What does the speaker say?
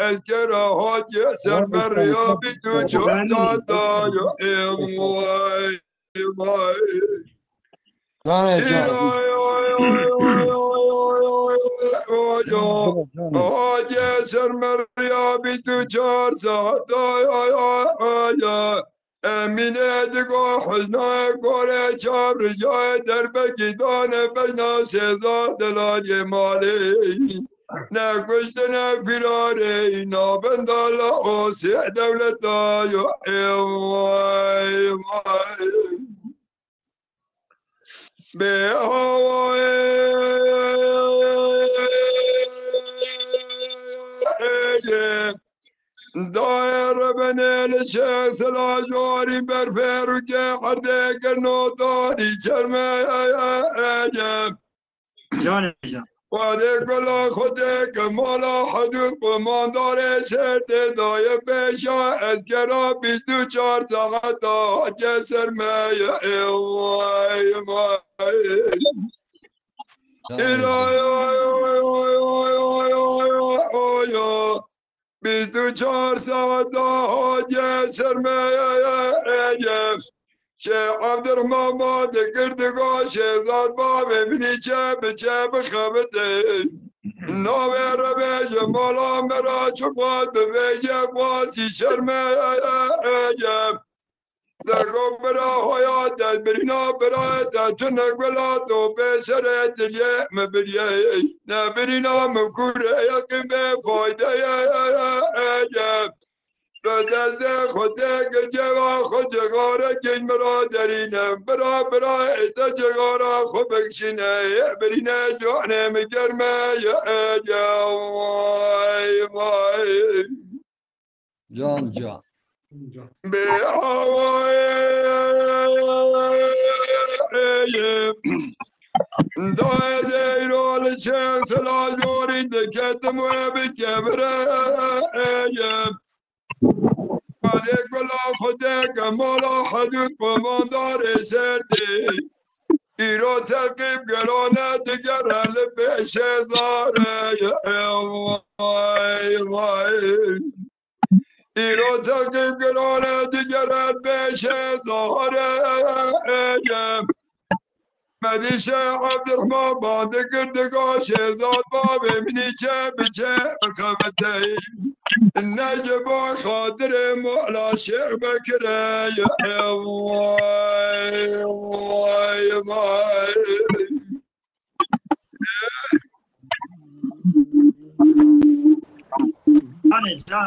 اسکره ها سر بریابی تو چهار ساعت وای سر بریابی تو چهار ساعت امینه دگو حزنای گوره چاب رجای در بگیدان بجنا سیزا دلال مالی نکشت نفراره نابندالا اوسی دولتا یو وای وای به هوای دایر بنیل شیخ سلاجواری برفیرو که خرده کرنو داری چرمه جان جان وادي كل خدك مالا حدود وما دار شرط داي بشا أذكر بيدو شار ساعتا جسر ما يا واي واي بيدو شار ساعتا جسر ما يا شيخ عبد الرحمن ماد قردقا شيزاد بابي بني جاب خبتي نوي ربي جمالا مرا شقوات بفيجي قواسي شرمي جاب دقو برا حياتا برينا براتا تنك بلاتو بشرة دليا مبريا نبرينا مكورة يقين بفايدة جاب بدل خودك جوا خود جگاره کن مرا درینم برا اتجگاره خود بکشینه برینه جوانه مگرمه یا وای وای جان به هوای دای دیرال چه سلاجوری دکتم و بکبره وادي كلا خدك مالا حدود ومدار سردي إيرو تقيب قرانا تقر هلبش زاره يا واي واي إيرو تقيب قرانا تقر هلبش زاره مدي شيخ عبد الرحمن بعد قردقا شيزاد بابي مني بچه خبتي النجب خاطر مولا شيخ بكر يا واي واي واي جان